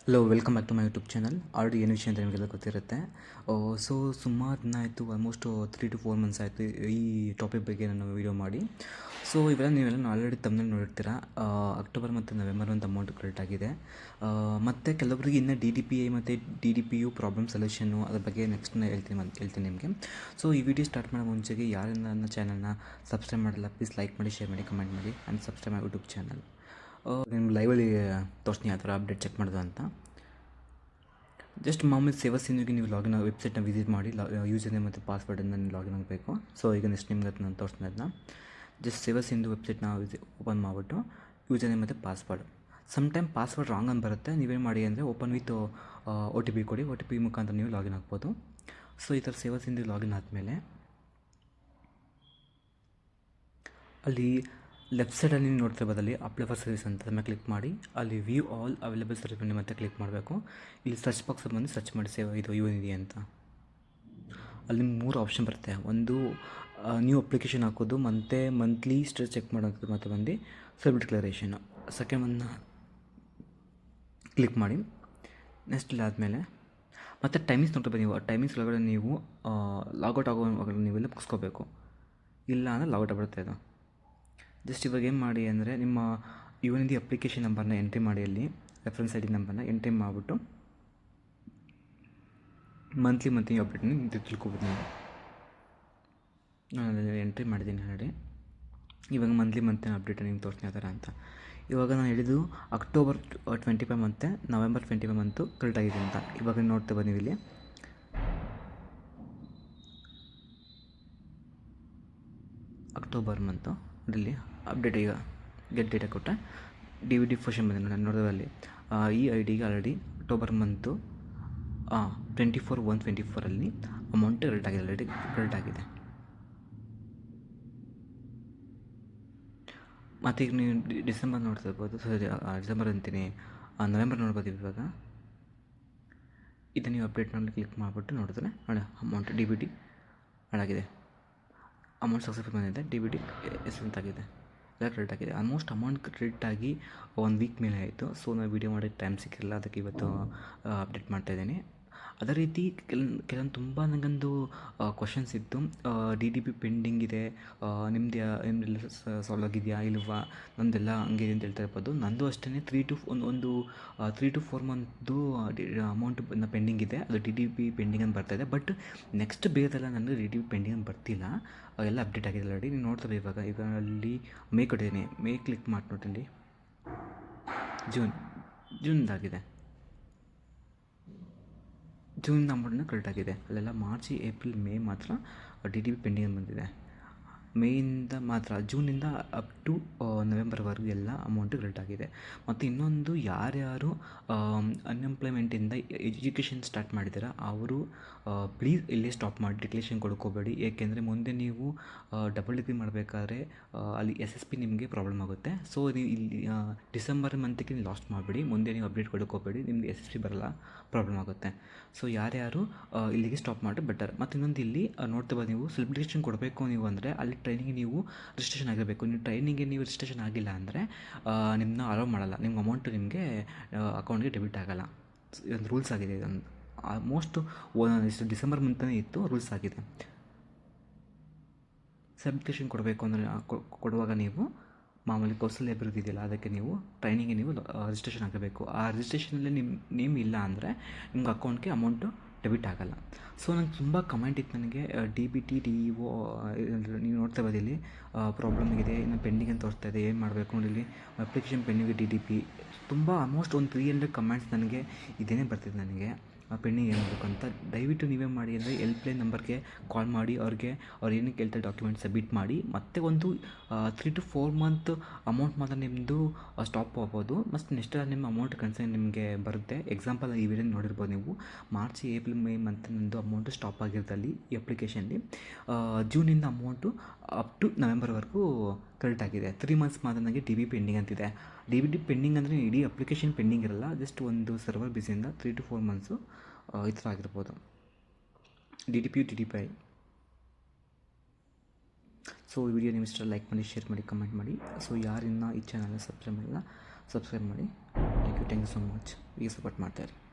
Hello, welcome back to my YouTube channel. Already ಏನು ವಿಷಯ ಅಂತ ನಿಮಗೆಲ್ಲ ಗೊತ್ತಿರುತ್ತೆ. ಸೊ ಸುಮಾರು ದಿನ ಆಯಿತು, ಆಲ್ಮೋಸ್ಟ್ 3 to 4 ಮಂತ್ಸ್ ಆಯಿತು ಈ ಟಾಪಿಕ್ ಬಗ್ಗೆ ನಾನು ವೀಡಿಯೋ ಮಾಡಿ. ಸೊ ಇವೆಲ್ಲ ನೀವೆಲ್ಲ ಆಲ್ರೆಡಿ ತಮ್ಮಲ್ಲಿ ನೋಡಿರ್ತೀರ. ಅಕ್ಟೋಬರ್ ಮತ್ತು ನವೆಂಬರ್ ಒಂದು ಅಮೌಂಟ್ ಕ್ರೆಡಿಟ್ ಆಗಿದೆ. ಮತ್ತು ಕೆಲವೊಬ್ಬರಿಗೆ ಇನ್ನೂ DDPI ಮತ್ತು DDPU ಪ್ರಾಬ್ಲಮ್ ಸೊಲ್ಯೂಷನ್ನು ಅದ್ರ ಬಗ್ಗೆ ನೆಕ್ಸ್ಟ್ ಹೇಳ್ತೀನಿ ನಿಮಗೆ. ಸೊ ಈ ವಿಡಿಯೋ ಸ್ಟಾರ್ಟ್ ಮಾಡೋ ಮುಂಚೆಗೆ ಯಾರು ನನ್ನ ಚಾನಲ್ನ ಸಬ್ಸ್ಕ್ರೈಬ್ ಮಾಡಿಲ್ಲ, ಪ್ಲೀಸ್ ಲೈಕ್ ಮಾಡಿ, ಶೇರ್ ಮಾಡಿ, ಕಮೆಂಟ್ ಮಾಡಿ and subscribe my YouTube channel. ನಿಮ್ಗೆ ಲೈವಲ್ಲಿ ತೋರಿಸ್ತೀನಿ ಯಾವ ಥರ ಅಪ್ಡೇಟ್ ಚೆಕ್ ಮಾಡೋದು ಅಂತ. ಜಸ್ಟ್ ಮಾಮೂಲಿ ಸೇವಾ ಸಿಂಧುಗೆ ನೀವು ಲಾಗಿನ್ ವೆಬ್ಸೈಟ್ನ ವಿಸಿಟ್ ಮಾಡಿ ಯೂಸರ್ ನೇಮ್ ಮತ್ತು ಪಾಸ್ವರ್ಡನ್ನು ನೀವು ಲಾಗಿನ್ ಆಗಬೇಕು. ಸೊ ಈಗ ನೆಕ್ಸ್ಟ್ ನಿಮ್ಗೆ ನಾನು ತೋರಿಸ್ತೀನಿ ಅದನ್ನ. ಜಸ್ಟ್ ಸೇವಾ ಸಿಂಧು ವೆಬ್ಸೈಟ್ನ ಓಪನ್ ಮಾಡಿಬಿಟ್ಟು ಯೂಸರ್ ನೇಮ್ ಮತ್ತು ಪಾಸ್ವರ್ಡ್. ಸಮ್ಟೈಮ್ ಪಾಸ್ವರ್ಡ್ ರಾಂಗ್ ಅಂತ ಬರುತ್ತೆ. ನೀವೇನು ಮಾಡಿ ಅಂದರೆ ಓಪನ್ ವಿತ್ OTP ಕೊಡಿ. OTP ಮುಖಾಂತರ ನೀವು ಲಾಗಿನ್ ಆಗ್ಬೋದು. ಸೊ ಈ ಥರ ಸೇವಾ ಸಿಂಧು ಲಾಗಿನ್ ಆದಮೇಲೆ ಅಲ್ಲಿ ಲೆಫ್ಟ್ ಸೈಡಲ್ಲಿ ನೀವು ನೋಡ್ತಿರ್ಬೋದು, ಅಲ್ಲಿ ಅಪ್ಲೈ ಫಾರ್ ಸರ್ವಿಸ್ ಅಂತ ಅದನ್ನು ಕ್ಲಿಕ್ ಮಾಡಿ ಅಲ್ಲಿ ವ್ಯೂ ಆಲ್ ಅವೈಲೇಬಲ್ ಸರ್ವಿಸ್ ಮತ್ತೆ ಕ್ಲಿಕ್ ಮಾಡಬೇಕು. ಇಲ್ಲಿ ಸರ್ಚ್ ಬಾಕ್ಸ್ ಬಂದು ಸರ್ಚ್ ಮಾಡಿ ಸೇವಾ ಇದು UNIDI ಅಂತ. ಅಲ್ಲಿ 3 ಆಪ್ಷನ್ ಬರುತ್ತೆ. ಒಂದು ನ್ಯೂ ಅಪ್ಲಿಕೇಶನ್ ಹಾಕೋದು, ಮತ್ತು ಮಂತ್ಲಿ ಸ್ಟೇಟಸ್ ಚೆಕ್ ಮಾಡೋದು, ಮತ್ತು ಬಂದು ಸಬ್ ಡಿಕ್ಲರೇಷನ್. ಸೆಕೆಂಡ್ ಒಂದು ಕ್ಲಿಕ್ ಮಾಡಿ. ನೆಕ್ಸ್ಟ್ ಇಲ್ಲಾದಮೇಲೆ ಮತ್ತು ಟೈಮಿಂಗ್ಸ್ ನೋಡ್ತಾ ನೀವು ಟೈಮಿಂಗ್ಸ್ ಒಳಗಡೆ ನೀವು ಲಾಗೌಟ್ ಆಗುವಾಗ ನೀವೆಲ್ಲ ಮುಗಿಸ್ಕೋಬೇಕು. ಇಲ್ಲ ಅಂದರೆ ಲಾಗೌಟ್ ಆಗ್ಬಿಡುತ್ತೆ ಅದು. ಜಸ್ಟ್ ಇವಾಗ ಏನು ಮಾಡಿ ಅಂದರೆ ನಿಮ್ಮ UNIDI ಅಪ್ಲಿಕೇಶನ್ ನಂಬರ್ನ ಎಂಟ್ರಿ ಮಾಡಿ, ಅಲ್ಲಿ ರೆಫರೆನ್ಸ್ ID ನಂಬರ್ನ ಎಂಟ್ರಿ ಮಾಡಿಬಿಟ್ಟು ಮಂತ್ಲಿ ಅಪ್ಡೇಟ್ನ ತಿಳ್ಕೊಬೋದು ನೀವು. ನಾನು ಎಂಟ್ರಿ ಮಾಡಿದ್ದೀನಿ ಆಲ್ರೆಡಿ. ಇವಾಗ ಮಂತ್ಲಿ ಅಪ್ಡೇಟ್ ನಿಮ್ಗೆ ತೋರಿಸ್ತೀನಿ ಯಾವ ಥರ ಅಂತ. ಇವಾಗ ನಾನು ಹೇಳಿದ್ದು ಅಕ್ಟೋಬರ್ 25 ಮತ್ತು ನವೆಂಬರ್ 25 ಮಂತು ಕರೆಕ್ಟ್ ಆಗಿದೆ ಅಂತ. ಇವಾಗ ನೋಡ್ತಾ ಬನ್ನಿ, ಇಲ್ಲಿ ಅಕ್ಟೋಬರ್ ಮಂತು ಇಲ್ಲಿ ಅಪ್ಡೇಟ್. ಈಗ ಗೆಟ್ ಡೇಟಾ ಕೊಟ್ಟೆ, DVD ಫೋಷನ್ ಬಂದಿದೆ ನಾನು ನೋಡೋದಲ್ಲಿ. ಈ IDಗೆ already October month 24/1/24 amount credit ಆಗಿದೆ, ಆಲ್ರೆಡಿ ಕ್ರೆಡಿಟ್ ಆಗಿದೆ. ಮತ್ತು ಈಗ ನೀವು ಡಿಸೆಂಬರ್ ನೋಡ್ತಿರ್ಬೋದು, ಡಿಸೆಂಬರ್ ಅಂತೀನಿ, ನವೆಂಬರ್ ನೋಡ್ಬೋದು. ಇವಾಗ ಇದು ನೀವು ಅಪ್ಡೇಟ್ನಲ್ಲಿ ಕ್ಲಿಕ್ ಮಾಡಿಬಿಟ್ಟು ನೋಡಿದ್ರೆ ನೋಡಿ ಅಮೌಂಟ್ DVD ಆಗಿದೆ, ಅಮೌಂಟ್ ಸಕ್ಸಸ್ಫುಲ್ ಬಂದಿದೆ, DVD ಎಷ್ಟಂತಾಗಿದೆ, ಎಲ್ಲ ಕ್ರೆಡಿಟ್ ಆಗಿದೆ. ಆಲ್ಮೋಸ್ಟ್ ಅಮೌಂಟ್ ಕ್ರೆಡಿಟ್ ಆಗಿ 1 ವೀಕ್ ಮೇಲೆ ಆಯಿತು. ಸೊ ನಾನು ವೀಡಿಯೋ ಮಾಡಿ ಟೈಮ್ ಸಿಕ್ಕಿರಲಿಲ್ಲ, ಅದಕ್ಕೆ ಇವತ್ತು ಅಪ್ಡೇಟ್ ಮಾಡ್ತಾಯಿದ್ದೀನಿ. ಅದೇ ರೀತಿ ಕೆಲವೊಂದು ತುಂಬ ನನಗೊಂದು ಕ್ವಶನ್ಸ್ ಇತ್ತು. DDP ಪೆಂಡಿಂಗ್ ಇದೆ, ನಿಮ್ಮದೆಲ್ಲ ಸಾಲ್ವ್ ಆಗಿದೆಯಾ ಇಲ್ವಾ, ನಮ್ಮದೆಲ್ಲ ಹಂಗೆ ಅಂತ ಹೇಳ್ತಾ ಇರ್ಬೋದು. ನಂದು ಅಷ್ಟೇ 3 to 4 ಮಂತ್ದು ಅಮೌಂಟ್ ಪೆಂಡಿಂಗ್ ಇದೆ. ಅದು DDP ಪೆಂಡಿಂಗ್ ಅಂತ ಬರ್ತಾಯಿದೆ. ಬಟ್ ನೆಕ್ಸ್ಟ್ ಬೇರೆಲ್ಲ ನನಗೆ DDP ಪೆಂಡಿಂಗ್ ಅಂತ ಬರ್ತಿಲ್ಲ, ಎಲ್ಲ ಅಪ್ಡೇಟ್ ಆಗಿದೆ ಆಲ್ರೆಡಿ. ನೀವು ನೋಡ್ತಾರೆ ಈಗ ಅಲ್ಲಿ ಮೇ ಕೊಟ್ಟಿದ್ದೀನಿ. ಮೇ ಕ್ಲಿಕ್ ಮಾಡಿ ನೋಡಿ, ಜೂನ್ದಾಗಿದೆ. ಜೂನ್ ಅಮೌಂಟ್ನ ಕರೆಕ್ಟ್ ಆಗಿದೆ. ಅಲ್ಲೆಲ್ಲ ಮಾರ್ಚ್, ಏಪ್ರಿಲ್, ಮೇ ಮಾತ್ರ DDP ಪೆಂಡಿಂಗ್ ಅಂತ ಬಂದಿದೆ. ಮೇಯಿಂದ ಮಾತ್ರ, ಜೂನಿಂದ ಅಪ್ ಟು ನವೆಂಬರ್ವರೆಗೂ ಎಲ್ಲ ಅಮೌಂಟು ಕ್ರೆಡಿಟ್ ಆಗಿದೆ. ಮತ್ತು ಇನ್ನೊಂದು, ಯಾರ್ಯಾರು ಅನ್ಎಂಪ್ಲಾಯ್ಮೆಂಟಿಂದ ಎಜುಕೇಷನ್ ಸ್ಟಾರ್ಟ್ ಮಾಡಿದ್ದೀರ ಅವರು ಪ್ಲೀಸ್ ಇಲ್ಲೇ ಸ್ಟಾಪ್ ಮಾಡಿ ಡಿಕ್ಲೇಷನ್ ಕೊಡ್ಕೋಬೇಡಿ. ಏಕೆಂದರೆ ಮುಂದೆ ನೀವು ಡಬಲ್ ಡಿಗ್ರಿ ಮಾಡಬೇಕಾದ್ರೆ ಅಲ್ಲಿ SSP ನಿಮಗೆ ಪ್ರಾಬ್ಲಮ್ ಆಗುತ್ತೆ. ಸೊ ನೀವು ಇಲ್ಲಿ ಡಿಸೆಂಬರ್ ಮಂತಿಗೆ ನೀವು ಲಾಸ್ಟ್ ಮಾಡಿಬಿಡಿ, ಮುಂದೆ ನೀವು ಅಪ್ಡೇಟ್ ಕೊಡ್ಕೋಬೇಡಿ, ನಿಮಗೆ SSP ಬರಲ್ಲ, ಪ್ರಾಬ್ಲಮ್ ಆಗುತ್ತೆ. ಸೊ ಯಾರ್ಯಾರು ಇಲ್ಲಿಗೆ ಸ್ಟಾಪ್ ಮಾಡಿ ಬೆಟರ್. ಮತ್ತು ಇನ್ನೊಂದು ಇಲ್ಲಿ ನೋಡ್ತೇವೆ, ನೀವು ಸೆಲೆಬ್ರೇಷನ್ ಕೊಡಬೇಕು ನೀವು ಅಂದರೆ ಅಲ್ಲಿ ಟ್ರೈನಿಂಗ್ ನೀವು ರಿಜಿಸ್ಟ್ರೇಷನ್ ಆಗಿರಬೇಕು. ನೀವು ಟ್ರೈನಿಂಗ್ಗೆ ನೀವು ರಿಜಿಸ್ಟ್ರೇಷನ್ ಆಗಿಲ್ಲ ಅಂದರೆ ನಿಮ್ಮನ್ನ ಅಲೋ ಮಾಡಲ್ಲ, ನಿಮ್ಗೆ ಅಮೌಂಟು ನಿಮಗೆ ಅಕೌಂಟ್ಗೆ ಡೆಬಿಟ್ ಆಗೋಲ್ಲ. ಇದೊಂದು ರೂಲ್ಸ್ ಆಗಿದೆ. ಇದೊಂದು ಆಲ್ಮೋಸ್ಟ್ ಡಿಸೆಂಬರ್ ಮಂತನೇ ಇತ್ತು, ರೂಲ್ಸ್ ಆಗಿದೆ. ಸೆಲೆಬ್ರೇಷನ್ ಕೊಡಬೇಕು ಅಂದರೆ ಕೊಡುವಾಗ ನೀವು ಮಾಮೂಲಿ ಕೌಶಲ್ಯ ಅಭಿವೃದ್ಧಿ ಇದೆಯಲ್ಲ, ಅದಕ್ಕೆ ನೀವು ಟ್ರೈನಿಂಗ್ಗೆ ನೀವು ರಿಜಿಸ್ಟ್ರೇಷನ್ ಆಗಬೇಕು. ಆ ರಿಜಿಸ್ಟ್ರೇಷನಲ್ಲಿ ನಿಮ್ಮ ನೇಮ್ ಇಲ್ಲ ಅಂದರೆ ನಿಮ್ಗೆ ಅಕೌಂಟ್ಗೆ ಅಮೌಂಟು ಡೆಬಿಟ್ ಆಗೋಲ್ಲ. ಸೊ ನಂಗೆ ತುಂಬ ಕಮೆಂಟ್ ಇತ್ತು ನನಗೆ, DBT DEO ನೀವು ನೋಡ್ತಾ ಇರೋದು ಇಲ್ಲಿ ಪ್ರಾಬ್ಲಮ್ ಇದೆ, ಇನ್ನು ಪೆಂಡಿಂಗ್ ಅಂತ ತೋರಿಸ್ತಾ ಇದೆ, ಏನು ಮಾಡಬೇಕು ನೋಡಿ ಇಲ್ಲಿ ಅಪ್ಲಿಕೇಶನ್ ಪೆಂಡಿಂಗ್ DDP. ತುಂಬ ಆಲ್ಮೋಸ್ಟ್ ಒಂದು 300 ಕಮೆಂಟ್ಸ್ ನನಗೆ ಇದೇನೇ ಬರ್ತಿದೆ ನನಗೆ, ಪೆಂಡಿಂಗ್ ಏನು ಮಾಡಬೇಕು ಅಂತ. ದಯವಿಟ್ಟು ನೀವೇ ಮಾಡಿ ಅಂದರೆ ಹೆಲ್ಪ್ಲೈನ್ ನಂಬರ್ಗೆ ಕಾಲ್ ಮಾಡಿ, ಅವ್ರು ಏನಕ್ಕೆ ಕೇಳ್ತಾರೆ ಡಾಕ್ಯುಮೆಂಟ್ ಸಬ್ಮಿಟ್ ಮಾಡಿ. ಮತ್ತು ಒಂದು 3 to 4 ಮಂತ್ ಅಮೌಂಟ್ ಮಾತ್ರ ನಿಮ್ಮದು ಸ್ಟಾಪ್ ಆಗ್ಬೋದು. ಮತ್ತು ನೆಕ್ಸ್ಟ್ ನಿಮ್ಮ ಅಮೌಂಟ್ ಕನ್ಸರ್ನ್ ನಿಮಗೆ ಬರುತ್ತೆ. ಎಕ್ಸಾಂಪಲ್ ಈ ವಿಡಿಯೋ ನೋಡಿರ್ಬೋದು ನೀವು, ಮಾರ್ಚ್, ಏಪ್ರಿಲ್, ಮೇ ಮಂತ್ ನಂದು ಅಮೌಂಟು ಸ್ಟಾಪ್ ಆಗಿರೋದಲ್ಲಿ ಈ ಅಪ್ಲಿಕೇಶನ್ಲಿ. ಜೂನಿಂದ ಅಮೌಂಟು ಅಪ್ ಟು ನವೆಂಬರ್ವರೆಗೂ ಕ್ರೆಡಿಟ್ ಆಗಿದೆ. 3 ಮಂತ್ಸ್ ಮಾತ್ರ ನನಗೆ DB ಪೆಂಡಿಂಗ್ ಅಂತಿದೆ. DBT ಪೆಂಡಿಂಗ್ ಅಂದರೆ ಇಡೀ ಅಪ್ಲಿಕೇಶನ್ ಪೆಂಡಿಂಗ್ ಇರಲ್ಲ, ಜಸ್ಟ್ ಒಂದು ಸರ್ವರ್ ಬಿಸಿಯಿಂದ 3 to 4 ಮಂತ್ಸು ಈ ಥರ ಆಗಿರ್ಬೋದು. DDPI. ಸೊ ಈ ವಿಡಿಯೋ ನೀವು ಇಷ್ಟ ಲೈಕ್ ಮಾಡಿ, ಶೇರ್ ಮಾಡಿ, ಕಮೆಂಟ್ ಮಾಡಿ. ಸೊ ಯಾರಿನ್ನ ಈ ಚಾನಲ್ನ ಸಬ್ಸ್ಕ್ರೈಬ್ ಮಾಡಿಲ್ಲ, ಸಬ್ಸ್ಕ್ರೈಬ್ ಮಾಡಿ. Thank you so much. ಹೀಗೆ ಸಪೋರ್ಟ್ ಮಾಡ್ತಾಯಿರಿ.